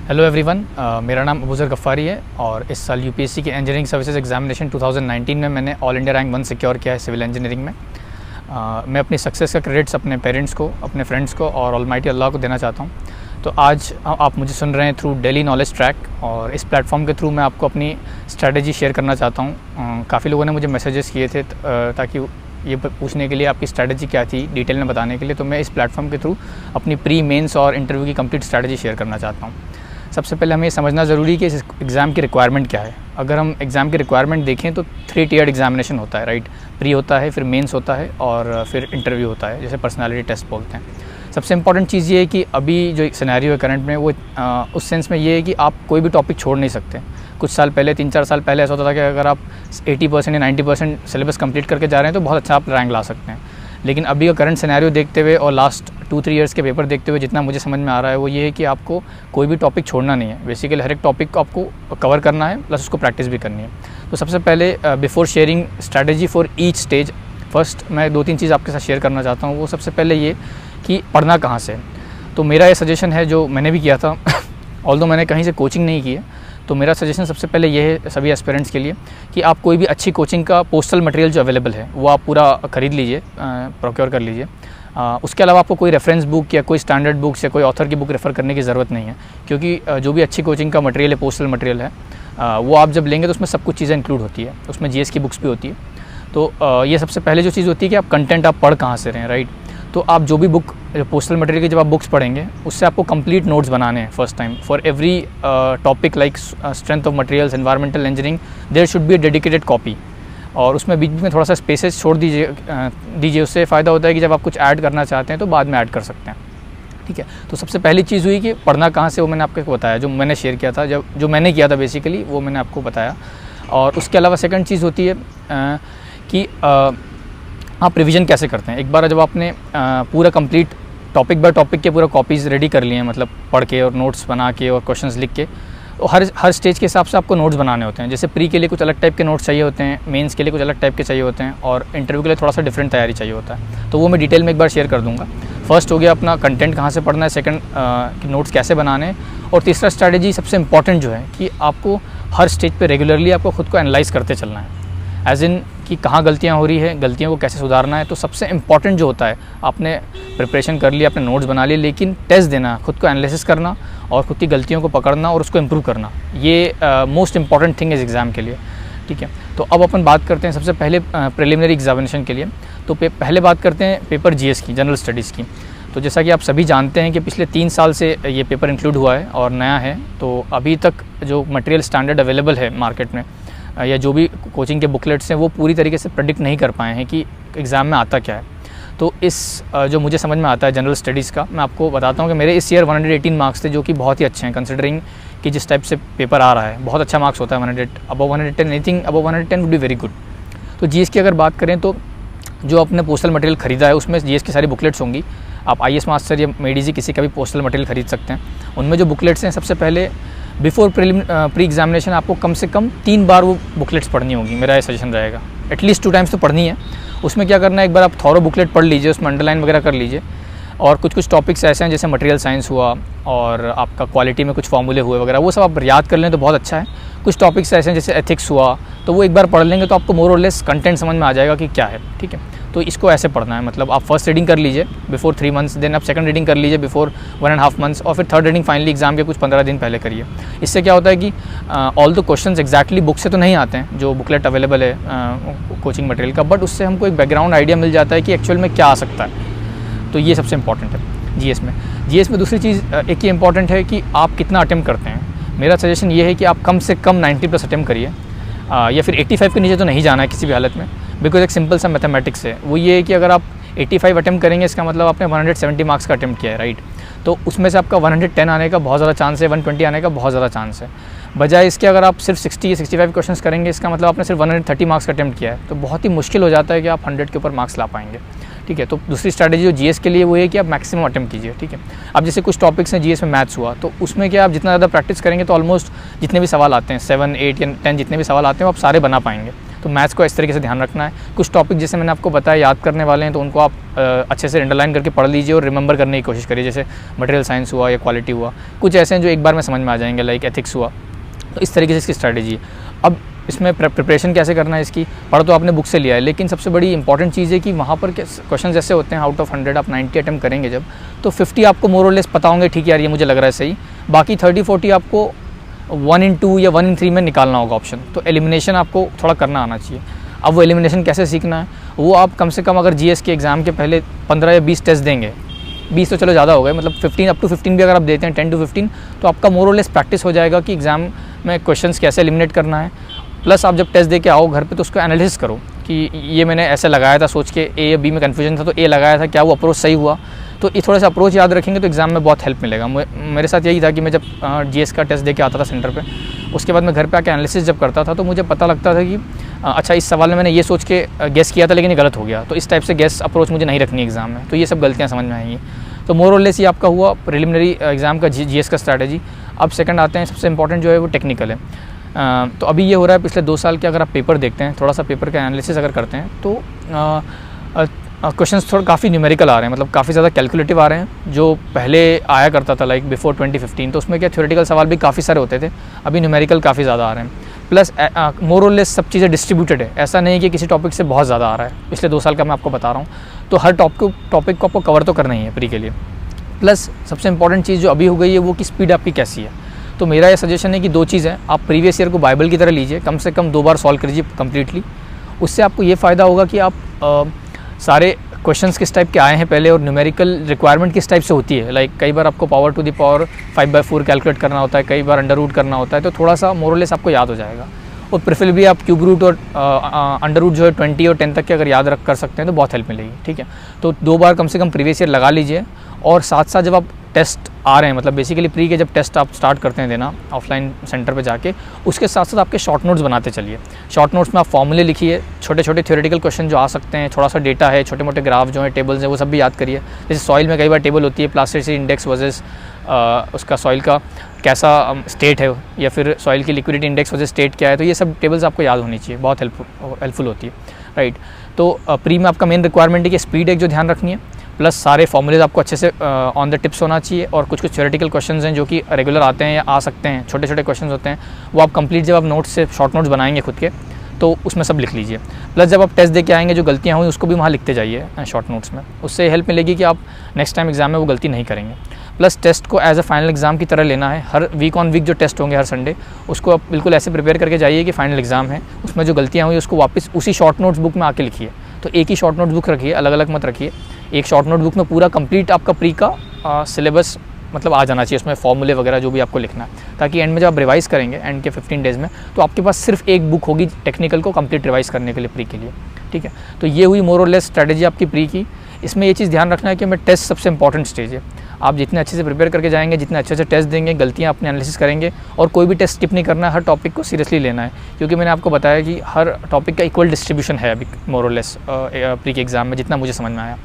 Hello everyone, मेरा नाम अबूज़र गफ़ारी है और इस साल यूपीएससी के इंजीनियरिंग सर्विसेज एग्जामिनेशन 2019 में मैंने ऑल इंडिया रैंक 1 सिक्योर किया है सिविल इंजीनियरिंग में। मैं अपनी सक्सेस का क्रेडिट्स अपने पेरेंट्स को, अपने फ्रेंड्स को और ऑलमाइटी अल्लाह को देना चाहता हूँ। तो आज आप मुझे सुन रहे हैं थ्रू डेली नॉलेज ट्रैक, और इस प्लेटफॉर्म के थ्रू मैं आपको अपनी स्ट्रैटेजी शेयर करना चाहता हूँ। काफ़ी लोगों ने मुझे मैसेजेस किए थे ताकि ये पूछने के लिए आपकी स्ट्रैटेजी क्या थी डिटेल में बताने के लिए, तो मैं इस प्लेटफॉर्म के थ्रू अपनी प्री मेंस और इंटरव्यू की कंप्लीट स्ट्रैटेजी शेयर करना चाहता हूँ। सबसे पहले हमें ये समझना ज़रूरी है कि इस एग्ज़ाम की रिक्वायरमेंट क्या है। अगर हम एग्ज़ाम की रिक्वायरमेंट देखें तो 3 टियर्ड एग्जामिनेशन होता है, राइट। प्री होता है, फिर मेंस होता है और फिर इंटरव्यू होता है, जैसे पर्सनालिटी टेस्ट बोलते हैं। सबसे इंपॉर्टेंट चीज़ ये है कि अभी जो सिनेरियो है करंट में, वो उस सेंस में ये है कि आप कोई भी टॉपिक छोड़ नहीं सकते। कुछ साल पहले, 3-4 साल पहले ऐसा होता था कि अगर आप 80% या 90% सिलेबस कंप्लीट करके जा रहे हैं तो बहुत अच्छा आप रैंक ला सकते हैं। लेकिन अभी का करंट सिनेरियो देखते हुए और लास्ट 2-3 ईयर्स के पेपर देखते हुए जितना मुझे समझ में आ रहा है वो ये है कि आपको कोई भी टॉपिक छोड़ना नहीं है। बेसिकली हर एक टॉपिक को आपको कवर करना है, प्लस उसको प्रैक्टिस भी करनी है। तो सबसे पहले before sharing strategy for each stage, first मैं 2-3 चीज़ आपके साथ शेयर करना चाहता हूँ। वो सबसे पहले ये कि पढ़ना कहाँ से। तो मेरा ये सजेशन है, जो मैंने भी किया था ऑल्दो मैंने कहीं से कोचिंग नहीं की है, तो मेरा सजेशन सबसे पहले ये है सभी एस्पिरेंट्स के लिए कि आप कोई भी अच्छी कोचिंग का पोस्टल मटेरियल जो अवेलेबल है वो आप पूरा ख़रीद लीजिए, प्रोक्योर कर लीजिए। उसके अलावा आपको कोई रेफरेंस बुक या कोई स्टैंडर्ड बुक्स या कोई ऑथर की बुक रेफ़र करने की ज़रूरत नहीं है, क्योंकि जो भी अच्छी कोचिंग का मटेरियल है, पोस्टल मटेरियल है, वो आप जब लेंगे तो उसमें सब कुछ चीज़ें इंक्लूड होती है। उसमें जीएस की बुक्स भी होती है। तो ये सबसे पहले जो चीज़ होती है कि आप कंटेंट आप पढ़ कहाँ से रहे हैं, राइट। तो आप जो भी बुक, पोस्टल मटेरियल की जब आप बुक्स पढ़ेंगे उससे आपको कंप्लीट नोट्स बनाने हैं first time for every topic like strength of materials, environmental engineering, there should be a dedicated copy. और उसमें बीच में थोड़ा सा स्पेसेस छोड़ दीजिए। उससे फ़ायदा होता है कि जब आप कुछ ऐड करना चाहते हैं तो बाद में ऐड कर सकते हैं, ठीक है। तो सबसे पहली चीज़ हुई कि पढ़ना कहाँ से, वो मैंने आपको बताया, जो मैंने शेयर किया था, जो मैंने किया था बेसिकली वो मैंने आपको बताया। और उसके अलावा सेकंड चीज़ होती है कि आप रिवीजन कैसे करते हैं। एक बार जब आपने पूरा कंप्लीट टॉपिक बाय टॉपिक के पूरा कॉपीज़ रेडी कर लिए हैं, मतलब पढ़ के और नोट्स बना के और क्वेश्चंस लिख के, तो हर स्टेज के हिसाब से आपको नोट्स बनाने होते हैं। जैसे प्री के लिए कुछ अलग टाइप के नोट्स चाहिए होते हैं, मेंस के लिए कुछ अलग टाइप के चाहिए होते हैं, और इंटरव्यू के लिए थोड़ा सा डिफरेंट तैयारी चाहिए होता है। तो वो मैं डिटेल में एक बार शेयर कर दूँगा। फर्स्ट हो गया अपना कंटेंट कहाँ से पढ़ना है, सेकंड नोट्स कैसे बनाने हैं, और तीसरा स्ट्रैटेजी सबसे इंपॉर्टेंट जो है कि आपको हर स्टेज पे रेगुलरली आपको खुद को एनालाइज़ करते चलना है, एज इन कि कहाँ गलतियाँ हो रही है, गलतियों को कैसे सुधारना है। तो सबसे इम्पॉर्टेंट जो होता है, आपने प्रिपरेशन कर लिया, आपने नोट्स बना लिए, लेकिन टेस्ट देना, खुद को एनालिसिस करना और खुद की गलतियों को पकड़ना और उसको इम्प्रूव करना, ये मोस्ट इंपॉर्टेंट थिंग इस एग्ज़ाम के लिए, ठीक है। तो अब अपन बात करते हैं सबसे पहले प्रिलिमिनरी एग्जामिनेशन के लिए। तो पहले बात करते हैं पेपर जीएस की, जनरल स्टडीज़ की। तो जैसा कि आप सभी जानते हैं कि पिछले 3 साल से ये पेपर इंक्लूड हुआ है और नया है। तो अभी तक जो मटेरियल स्टैंडर्ड अवेलेबल है मार्केट में, या जो भी कोचिंग के बुकलेट्स हैं, वो पूरी तरीके से प्रेडिक्ट नहीं कर पाए हैं कि एग्ज़ाम में आता क्या है। तो इस जो मुझे समझ में आता है जनरल स्टडीज़ का, मैं आपको बताता हूँ कि मेरे इस ईयर 118 मार्क्स थे, जो कि बहुत ही अच्छे हैं कंसिडरिंग कि जिस टाइप से पेपर आ रहा है। बहुत अच्छा मार्क्स होता है 100 above 110, anything above 110 would be very good. तो जीएस की अगर बात करें तो जो आपने पोस्टल मटेरियल ख़रीदा है उसमें जीएस की सारी बुकलेट्स होंगी। आप आईएएस मास्टर या मेडिजी किसी का भी पोस्टल मटेरियल ख़रीद सकते हैं। उनमें जो बुकलेट्स हैं, सबसे पहले बिफोर प्री एग्जामिनेशन आपको कम से कम 3 बार वो बुकलेट्स पढ़नी होगी। मेरा ये सजेशन रहेगा, एटलीस्ट 2 टाइम्स तो पढ़नी है। उसमें क्या करना है, एक बार आप थॉरो बुकलेट पढ़ लीजिए, उसमें अंडरलाइन वगैरह कर लीजिए। और कुछ टॉपिक्स ऐसे हैं जैसे मटेरियल साइंस हुआ और आपका क्वालिटी में कुछ फॉर्मूले हुए वगैरह, वो सब आप याद कर लें तो बहुत अच्छा है। कुछ टॉपिक्स ऐसे हैं जैसे एथिक्स हुआ, तो वो एक बार पढ़ लेंगे तो आपको मोर और लेस कंटेंट समझ में आ जाएगा कि क्या है, ठीक है। तो इसको ऐसे पढ़ना है, मतलब आप फर्स्ट रीडिंग कर लीजिए बिफोर 3 मंथ्स, देन आप सेकंड रीडिंग कर लीजिए बिफोर 1.5 मंथ्स, और फिर थर्ड रीडिंग फाइनली एग्जाम के कुछ 15 दिन पहले करिए। इससे क्या होता है कि all the questions exactly book से तो नहीं आते हैं, जो बुकलेट अवेलेबल है कोचिंग मटेरियल का, बट उससे हमको एक बैकग्राउंड आइडिया मिल जाता है कि एक्चुअल में क्या आ सकता है। तो ये सबसे इंपॉर्टेंट है जीएस में। दूसरी चीज़ एक ही इंपॉर्टेंट है कि आप कितना अटेम्प्ट करते हैं। मेरा सजेशन ये है कि आप कम से कम 90+ अटेम्प्ट करिए, या फिर 85 के नीचे तो नहीं जाना है किसी भी हालत में। बिकॉज एक सिंपल सा मैथमेटिक्स है, वो ये है कि अगर आप 85 अटेम्प्ट करेंगे, इसका मतलब आपने 170 मार्क्स का अटेम्प्ट किया है, राइट। तो उसमें से आपका 110 आने का बहुत ज़्यादा चांस है, 120 आने का बहुत ज़्यादा चांस है। बजाय इसके अगर आप सिर्फ 60 या 65 क्वेश्चंस करेंगे, इसका मतलब आपने सिर्फ 130 मार्क्स का अटेम्प्ट किया है। तो बहुत ही मुश्किल हो जाता है कि आप 100 के ऊपर मार्क्स ला पाएंगे, ठीक है। तो दूसरी स्ट्रैटेजी जो जीएस के लिए वो है कि आप मैक्सिमम अटेम्प्ट कीजिए, ठीक है। अब जैसे कुछ टॉपिक्स हैं जीएस में, मैथ्स हुआ, तो उसमें क्या आप जितना ज़्यादा प्रैक्टिस करेंगे तो ऑलमोस्ट जितने भी सवाल आते हैं 7, 8 या 10 जितने भी सवाल आते हैं वो आप सारे बना पाएंगे। तो मैथ्स को इस तरीके से ध्यान रखना है। कुछ टॉपिक जैसे मैंने आपको बताया याद करने वाले हैं, तो उनको आप अच्छे से अंडरलाइन करके पढ़ लीजिए और रिमेंबर करने की कोशिश करिए, जैसे मटेरियल साइंस हुआ या क्वालिटी हुआ। कुछ ऐसे हैं जो एक बार में समझ में आ जाएंगे, लाइक एथिक्स हुआ। तो इस तरीके से इसकी स्ट्रैटेजी है। अब इसमें प्रिपरेशन कैसे करना है इसकी, पढ़ तो आपने बुक से लिया है, लेकिन सबसे बड़ी इंपॉर्टेंट चीज़ है कि वहाँ पर क्वेश्चन ऐसे होते हैं, आउट ऑफ 100 आप 90 अटैम्प्ट करेंगे जब, तो 50 आपको मोर और लेस पता होंगे, ठीक है यार ये मुझे लग रहा है सही, बाकी 30-40 आपको 1 in 2 या 1 in 3 में निकालना होगा ऑप्शन। तो एलिमिनेशन आपको थोड़ा करना आना चाहिए। अब वो एलिमिनेशन कैसे सीखना है, वो आप कम से कम अगर GS के एग्ज़ाम के पहले 15 या 20 टेस्ट देंगे, 20 तो चलो ज़्यादा हो गए, मतलब 15 अप टू 15 भी अगर आप देते हैं, 10 to 15, तो आपका मोर और लेस प्रैक्टिस हो जाएगा कि एग्ज़ाम में क्वेश्चंस कैसे एलिमिनेट करना है। प्लस आप जब टेस्ट दे के आओ घर पे तो उसको एनालिसिस करो कि ये मैंने ऐसे लगाया था सोच के, ए या बी में कन्फ्यूजन था तो ए लगाया था, क्या वो अप्रोच सही हुआ। तो ये थोड़ा सा अप्रोच याद रखेंगे तो एग्ज़ाम में बहुत हेल्प मिलेगा। मेरे साथ यही था कि मैं जब GS का टेस्ट दे के आता था सेंटर पे, उसके बाद मैं घर पे आके एनालिसिस जब करता था तो मुझे पता लगता था कि अच्छा इस सवाल में मैंने ये सोच के गेस किया था लेकिन ये गलत हो गया, तो इस टाइप से गेस अप्रोच मुझे नहीं रखनी एग्ज़ाम में। तो ये सब गलतियाँ समझ में आएंगी। तो मोर और लेस ये आपका हुआ प्रिलिमिनरी एग्ज़ाम का GS का स्ट्रैटेजी। अब सेकंड आते हैं, सबसे इंपॉर्टेंट जो है वो टेक्निकल है। तो अभी ये हो रहा है पिछले 2 साल के अगर आप पेपर देखते हैं, थोड़ा सा पेपर का एनालिसिस अगर करते हैं, तो क्वेश्चंस थोड़ा काफ़ी न्यूमेरिकल आ रहे हैं, मतलब काफ़ी ज़्यादा कैलकुलेटिव आ रहे हैं। जो पहले आया करता था लाइक बिफोर 2015, तो उसमें क्या थ्योरेटिकल सवाल भी काफ़ी सारे होते थे, अभी न्यूमेरिकल काफ़ी ज़्यादा आ रहे हैं। प्लस मोर और लेस सब चीज़ें डिस्ट्रीब्यूटेड है, ऐसा नहीं कि किसी टॉपिक से बहुत ज़्यादा आ रहा है। पिछले 2 साल का मैं आपको बता रहा हूँ, तो हर टॉपिक को आपको कवर तो करना ही है प्री के लिए। प्लस सबसे इंपॉर्टेंट चीज़ जो अभी हो गई है वो कि स्पीड आपकी कैसी है। तो मेरा ये सजेशन है कि 2 चीज़ है, आप प्रीवियस ईयर को बाइबल की तरह लीजिए, कम से कम 2 बार सॉल्व कीजिए कम्प्लीटली। उससे आपको ये फ़ायदा होगा कि आप सारे क्वेश्चंस किस टाइप के आए हैं पहले और न्यूमेरिकल रिक्वायरमेंट किस टाइप से होती है। लाइक कई बार आपको power to the power 5/4 calculate करना होता है, कई बार अंडर रूट करना होता है, तो थोड़ा सा मोर और लेस आपको याद हो जाएगा। और प्रेफर भी आप क्यूब रूट और अंडर रूट जो है 20 और 10 तक के अगर याद रख कर सकते हैं तो बहुत हेल्प मिलेगी। ठीक है, तो 2 बार कम से कम प्रीवियस ईयर लगा लीजिए। और साथ साथ जब आप टेस्ट आ रहे हैं, मतलब बेसिकली प्री के जब टेस्ट आप स्टार्ट करते हैं देना ऑफलाइन सेंटर पे जाके, उसके साथ साथ आपके शॉर्ट नोट्स बनाते चलिए। शॉर्ट नोट्स में आप फॉर्मूले लिखिए, छोटे छोटे थ्योरेटिकल क्वेश्चन जो आ सकते हैं, थोड़ा सा डेटा है, छोटे मोटे ग्राफ जो है, टेबल्स हैं, वो सब भी याद करिए। जैसे सॉइल में कई बार टेबल होती है, प्लास्टिसिटी इंडेक्स वर्सेस उसका सॉइल का कैसा स्टेट है, या फिर सॉइल की लिक्विडिटी इंडेक्स वर्सेस स्टेट क्या है, तो ये सब टेबल्स आपको याद होनी चाहिए, बहुत हेल्पफुल होती है। राइट, तो प्री में आपका मेन रिक्वायरमेंट है कि स्पीड एक जो ध्यान रखनी है, प्लस सारे फॉर्मूलेज आपको अच्छे से ऑन द टिप्स होना चाहिए। और कुछ थ्योरेटिकल क्वेश्चंस हैं जो कि रेगुलर आते हैं या आ सकते हैं, छोटे छोटे क्वेश्चंस होते हैं, वो आप कंप्लीट जब आप नोट्स से शॉर्ट नोट्स बनाएंगे खुद के, तो उसमें सब लिख लीजिए। प्लस जब आप टेस्ट दे के आएंगे, जो गलतियाँ हुई उसको भी वहाँ लिखते जाइए शॉर्ट नोट्स में, उससे हेल्प मिलेगी कि आप नेक्स्ट टाइम एग्जाम में वो गलती नहीं करेंगे। प्लस टेस्ट को एज अ फाइनल एग्ज़ाम की तरह लेना है, हर वीक ऑन वीक जो टेस्ट होंगे हर संडे, उसको आप बिल्कुल ऐसे प्रिपेयर करके जाइए कि फाइनल एग्ज़ाम है, उसमें जो गलतियाँ हुई उसको वापस उसी शॉर्ट नोट्स बुक में आके लिखिए। तो एक ही शॉर्ट नोट्स बुक रखिए, अलग अलग मत रखिए। एक शॉर्ट नोट बुक में पूरा कंप्लीट आपका प्री का सिलेबस मतलब आ जाना चाहिए, उसमें फॉर्मूले वगैरह जो भी आपको लिखना है, ताकि एंड में जब आप रिवाइज़ करेंगे एंड के 15 डेज़ में, तो आपके पास सिर्फ एक बुक होगी टेक्निकल को कंप्लीट रिवाइज़ करने के लिए प्री के लिए। ठीक है, तो ये हुई मोर और लेस स्ट्रैटेजी आपकी प्री की। इसमें ये चीज़ ध्यान रखना है कि मैं टेस्ट सबसे इंपॉर्टेंट स्टेज है। आप जितने अच्छे से प्रिपेयर करके जाएंगे, जितने अच्छे से टेस्ट देंगे, गलतियाँ अपने एनालिसिस करेंगे, और कोई भी टेस्ट स्किप नहीं करना है, हर टॉपिक को सीरियसली लेना है, क्योंकि मैंने आपको बताया कि हर टॉपिक का इक्वल डिस्ट्रीब्यूशन है अभी मोर और लेस प्री के एग्ज़ाम में, जितना मुझे समझ में आया।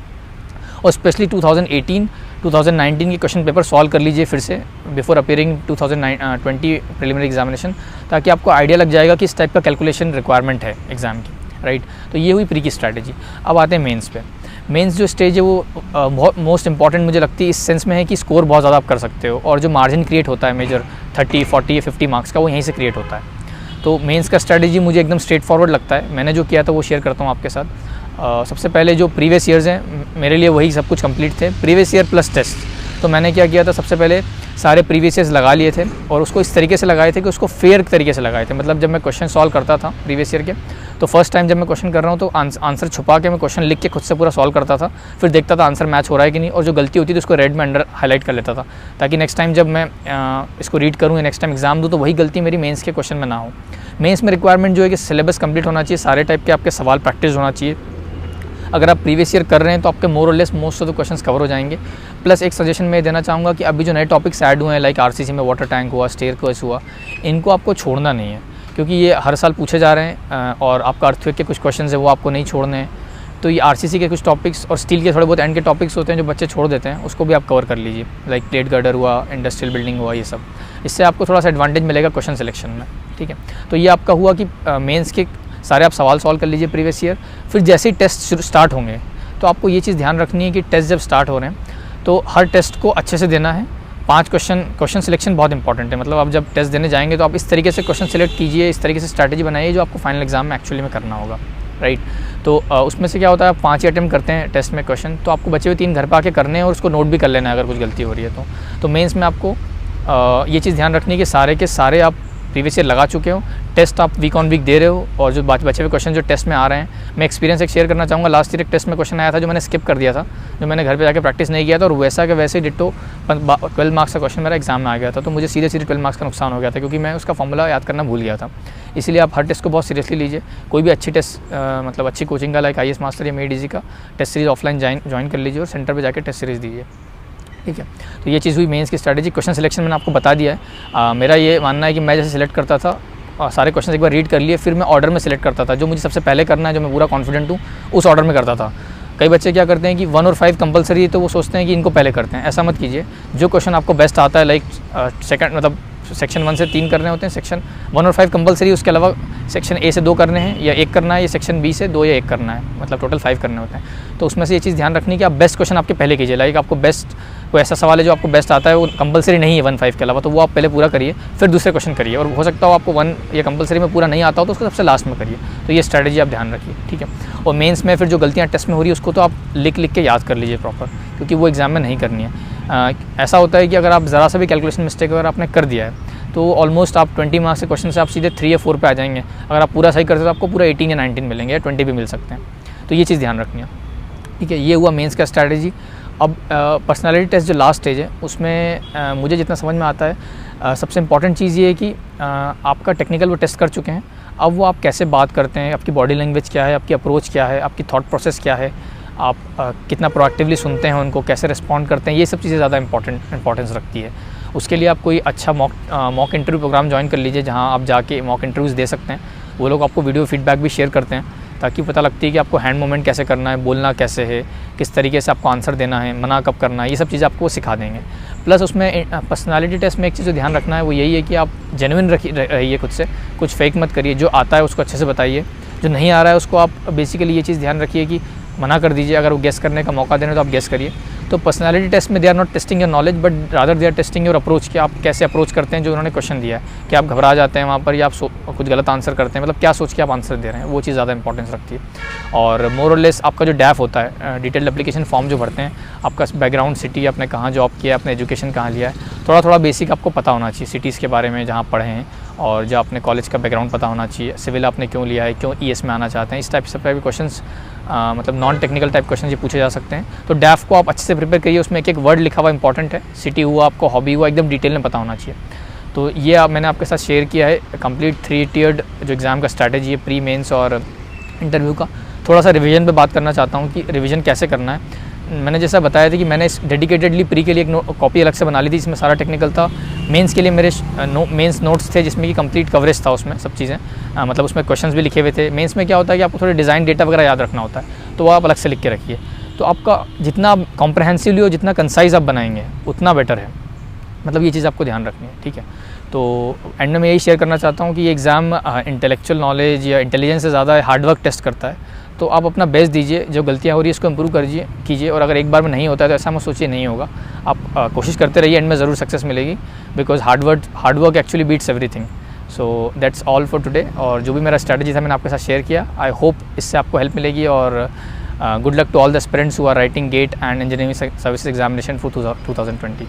और स्पेशली 2018-2019 के क्वेश्चन पेपर सॉल्व कर लीजिए फिर से बिफोर अपीयरिंग 2020 प्रिलिमिनरी एग्जामिनेशन, ताकि आपको आइडिया लग जाएगा कि इस टाइप का कैलकुलेशन रिक्वायरमेंट है एग्ज़ाम की। राइट, तो ये हुई प्री की स्ट्रैटेजी। अब आते हैं मेंस पे। मेंस जो स्टेज है वो बहुत मोस्ट इंपॉर्टेंट मुझे लगती है इस सेंस में है कि स्कोर बहुत ज़्यादा आप कर सकते हो, और जो मार्जिन क्रिएट होता है मेजर 30, 40 या 50 मार्क्स का, वो यहीं से क्रिएट होता है। तो मेंस का स्ट्रैटेजी मुझे एकदम स्ट्रेट फॉरवर्ड लगता है। मैंने जो किया था वो शेयर करता हूँ आपके साथ। सबसे पहले जो प्रीवियस ईयर्स हैं, मेरे लिए वही सब कुछ कंप्लीट थे, प्रीवियस ईयर प्लस टेस्ट। तो मैंने क्या किया था, सबसे पहले सारे प्रीवियस ईयर्स लगा लिए थे, और उसको इस तरीके से लगाए थे कि उसको फेयर तरीके से लगाए थे। मतलब जब मैं क्वेश्चन सॉल्व करता था प्रीवियस ईयर के, तो फर्स्ट टाइम जब मैं क्वेश्चन कर रहा हूँ तो आंसर छुपा के मैं क्वेश्चन लिख के खुद से पूरा सॉल्व करता था, फिर देखता था आंसर मैच हो रहा है कि नहीं, और जो गलती होती थी उसको रेड में अंडर हाईलाइट कर लेता था, ताकि नेक्स्ट टाइम जब मैं इसको रीड करूँ या नेक्स्ट टाइम एग्जाम दूँ तो वही गलती मेरी मेंस के क्वेश्चन में ना हो। मेंस में रिक्वायरमेंट जो है कि सिलेबस कंप्लीट होना चाहिए, सारे टाइप के आपके सवाल प्रैक्टिस होना चाहिए। अगर आप प्रीवियस ईयर कर रहे हैं तो आपके मोर और less most of the questions cover हो जाएंगे। प्लस एक सजेशन मैं देना चाहूँगा कि अभी जो नए टॉपिक्स ऐड हुए हैं, लाइक आरसीसी में वाटर टैंक हुआ, स्टेयरकेस हुआ, इनको आपको छोड़ना नहीं है, क्योंकि ये हर साल पूछे जा रहे हैं, और आपका अर्थक्वेक के कुछ क्वेश्चन है वो आपको नहीं छोड़ने हैं। तो ये आरसीसी के कुछ टॉपिक्स और स्टील के थोड़े बहुत एंड के टॉपिक्स होते हैं जो बच्चे छोड़ देते हैं, उसको भी आप कवर कर लीजिए, लाइक प्लेट गर्डर हुआ, इंडस्ट्रियल बिल्डिंग हुआ, ये सब। इससे आपको थोड़ा सा एडवांटेज मिलेगा क्वेश्चन सिलेक्शन में। ठीक है, तो ये आपका हुआ कि मेंस के सारे आप सवाल सॉल्व कर लीजिए प्रीवियस ईयर। फिर जैसे ही टेस्ट स्टार्ट होंगे तो आपको ये चीज़ ध्यान रखनी है कि टेस्ट जब स्टार्ट हो रहे हैं तो हर टेस्ट को अच्छे से देना है। 5 क्वेश्चन सिलेक्शन बहुत इंपॉर्टेंट है। मतलब आप जब टेस्ट देने जाएंगे तो आप इस तरीके से क्वेश्चन सिलेक्ट कीजिए, इस तरीके से स्ट्रैटेजी बनाइए जो आपको फाइनल एग्जाम में एक्चुअली में करना होगा, राइट। तो उसमें से क्या होता है, आप 5 ही अटैम्प्ट करते हैं टेस्ट में क्वेश्चन, तो आपको बचे हुए 3 घर पर आके करने हैं और उसको नोट भी कर लेना है अगर कुछ गलती हो रही है तो मेंस में आपको ये चीज़ ध्यान रखनी है कि सारे के सारे आप प्रीवियस ईयर लगा चुके हो, टेस्ट आप वीक ऑन वीक दे रहे हो, और जो बचे हुए क्वेश्चन जो टेस्ट में आ रहे हैं, मैं एक्सपीरियंस एक शेयर करना चाहूँगा। लास्ट ईयर एक टेस्ट में क्वेश्चन आया था जो मैंने स्किप कर दिया था, जो मैंने घर पे जाके प्रैक्टिस नहीं किया था, और वैसा के वैसे डिट्टो 12 मार्क्स का क्वेश्चन मेरा एग्जाम में आ गया था। तो मुझे सीधे 12 मार्क्स का नुकसान हो गया था क्योंकि मैं उसका फॉर्मूला याद करना भूल गया था। इसलिए आप हर टेस्ट को बहुत सीरियसली लीजिए। कोई भी अच्छी टेस्ट मतलब अच्छी कोचिंग का लाइक IAS मास्टर या MEDZ का टेस्ट सीरीज़ ऑफलाइन ज्वाइन कर लीजिए और सेंटर पर जाकर टेस्ट सीरीज़ दीजिए, ठीक है। तो ये चीज़ हुई मेंस की स्ट्रैटेजी। क्वेश्चन सिलेक्शन मैंने आपको बता दिया है। मेरा ये मानना है कि मैं जैसे सिलेक्ट करता था, सारे क्वेश्चन एक बार रीड कर लिए, फिर मैं ऑर्डर में सिलेक्ट करता था जो मुझे सबसे पहले करना है, जो मैं पूरा कॉन्फिडेंट हूँ उस ऑर्डर में करता था। कई बच्चे क्या करते हैं कि 1 और 5 कंपलसरी है तो वो सोचते हैं कि इनको पहले करते हैं। ऐसा मत कीजिए। जो क्वेश्चन आपको बेस्ट आता है, लाइक सेकंड मतलब सेक्शन 1 से 3 करने होते हैं, सेक्शन 1 और 5 कंपलसरी, उसके अलावा सेक्शन A से 2 करने हैं या 1 करना है, या सेक्शन B से 2 या 1 करना है, मतलब टोटल 5 करने होते हैं। तो उसमें से ये चीज़ ध्यान रखनी कि आप बेस्ट क्वेश्चन आपके पहले कीजिए। लाइक आपको बेस्ट कोई ऐसा सवाल है जो आपको बेस्ट आता है, वो कंपलसरी नहीं है 1-5 के अलावा, तो वो आप पहले पूरा करिए, फिर दूसरे क्वेश्चन करिए। और हो सकता हो आपको 1 या कंपलसरी में पूरा नहीं आता हो तो उसको सबसे लास्ट में करिए। तो ये स्ट्रैटेजी आप ध्यान रखिए, ठीक है। और मेंस में फिर जो गलतियाँ टेस्ट में हो रही है उसको तो आप लिख के याद कर लीजिए प्रॉपर, क्योंकि वो एग्जाम में नहीं करनी है। ऐसा होता है कि अगर आप ज़रा सा भी कैलकुलेशन मिस्टेक अगर आपने कर दिया है तो ऑलमोस्ट आप 20 मार्क्स के क्वेश्चन से आप सीधे 3 या 4 पे आ जाएंगे। अगर आप पूरा सही करते तो आपको पूरा 18 या 19 मिलेंगे या 20 भी मिल सकते हैं। तो ये चीज़ ध्यान रखनी है, ठीक है। ये हुआ मेंस का स्ट्रैटेजी। अब पर्सनालिटी टेस्ट जो लास्ट स्टेज है उसमें मुझे जितना समझ में आता है, सबसे इंपॉर्टेंट चीज़ ये है कि आपका टेक्निकल वो टेस्ट कर चुके हैं, अब वो आप कैसे बात करते हैं, आपकी बॉडी लैंग्वेज क्या है, आपकी अप्रोच क्या है, आपकी थॉट प्रोसेस क्या है, आप कितना प्रोएक्टिवली सुनते हैं उनको, कैसे रिस्पॉन्ड करते हैं, ये सब चीज़ें ज़्यादा इंपॉर्टेंस रखती है। उसके लिए आप कोई अच्छा मॉक इंटरव्यू प्रोग्राम ज्वाइन कर लीजिए जहाँ आप जाके मॉक इंटरव्यूज़ दे सकते हैं। वो लोग आपको वीडियो फीडबैक भी शेयर करते हैं ताकि पता लगती है कि आपको हैंड मूवमेंट कैसे करना है, बोलना कैसे है, किस तरीके से आपको आंसर देना है, मना कब करना है, ये सब चीज़ें आपको सिखा देंगे। प्लस उसमें पर्सनालिटी टेस्ट में एक चीज़ जो ध्यान रखना है वो यही है कि आप जेन्युइन रहिए खुद से, कुछ फेक मत करिए। जो आता है उसको अच्छे से बताइए, जो नहीं आ रहा है उसको आप बेसिकली ये चीज़ ध्यान रखिए कि मना कर दीजिए। अगर वो गेस करने का मौका देने तो आप गेस करिए। तो पर्सनालिटी टेस्ट में they are not testing your knowledge but rather they are testing your approach, कि आप कैसे अप्रोच करते हैं जो उन्होंने क्वेश्चन दिया है, कि आप घबरा जाते हैं वहाँ पर या आप कुछ गलत आंसर करते हैं, मतलब क्या सोच के आप आंसर दे रहे हैं, वो चीज़ ज़्यादा इंपॉर्टेंस रखती है। और मोर और लेस आपका जो डैफ होता है, डिटेल्ड एप्लीकेशन फॉर्म जो भरते हैं, आपका बैकग्राउंड, सिटी, आपने कहाँ जॉब किया, आपने एजुकेशन कहाँ लिया है, थोड़ा बेसिक आपको पता होना चाहिए सिटीज़ के बारे में जहाँ पढ़े हैं, और जो अपने कॉलेज का बैकग्राउंड पता होना चाहिए, सिविल आपने क्यों लिया है, क्यों ES में आना चाहते हैं, इस टाइप से भी क्वेश्चंस मतलब नॉन टेक्निकल टाइप क्वेश्चन ये पूछे जा सकते हैं। तो डैफ को आप अच्छे से प्रिपेयर करिए, उसमें एक वर्ड लिखा हुआ इंपॉर्टेंट है, सिटी हुआ, आपको हॉबी हुआ, एकदम डिटेल में पता होना चाहिए। तो ये मैंने आपके साथ शेयर किया है कंप्लीट 3 टियर्ड जो एग्ज़ाम का स्ट्रैटेजी है, प्री मेंस और इंटरव्यू का। थोड़ा सा रिवीजन पे बात करना चाहता हूँ कि रिवीजन कैसे करना है। मैंने जैसा बताया था कि मैंने इस डेडिकेटेडली प्री के लिए एक कॉपी अलग से बना ली थी, इसमें सारा टेक्निकल था। मेंस के लिए मेरे मेंस नोट्स थे जिसमें कि कंप्लीट कवरेज था उसमें सब चीज़ें, मतलब उसमें क्वेश्चंस भी लिखे हुए थे। मेंस में क्या होता है कि आपको थोड़े डिज़ाइन डेटा वगैरह याद रखना होता है, तो वो आप अलग से लिख के रखिए। तो आपका जितना कॉम्प्रहेंसिवली और जितना कंसाइज आप बनाएंगे उतना बेटर है, मतलब ये चीज़ आपको ध्यान रखनी है, ठीक है। तो एंड में मैं यही शेयर करना चाहता हूँ कि ये एग्ज़ाम इंटेलेक्चुअल नॉलेज या इंटेलिजेंस से ज़्यादा हार्डवर्क टेस्ट करता है। तो आप अपना बेस्ट दीजिए, जो गलतियाँ हो रही है इसको इम्प्रूव कीजिए, और अगर एक बार में नहीं होता है तो ऐसा मत सोचिए नहीं होगा। आप कोशिश करते रहिए, एंड में ज़रूर सक्सेस मिलेगी, because hard work actually beats everything. So that's all for today. और जो भी मेरा स्ट्रैटेजी था मैंने आपके साथ शेयर किया। आई होप इससे आपको हेल्प मिलेगी, और good luck to all the aspirants who are writing GATE and engineering services examination for 2020।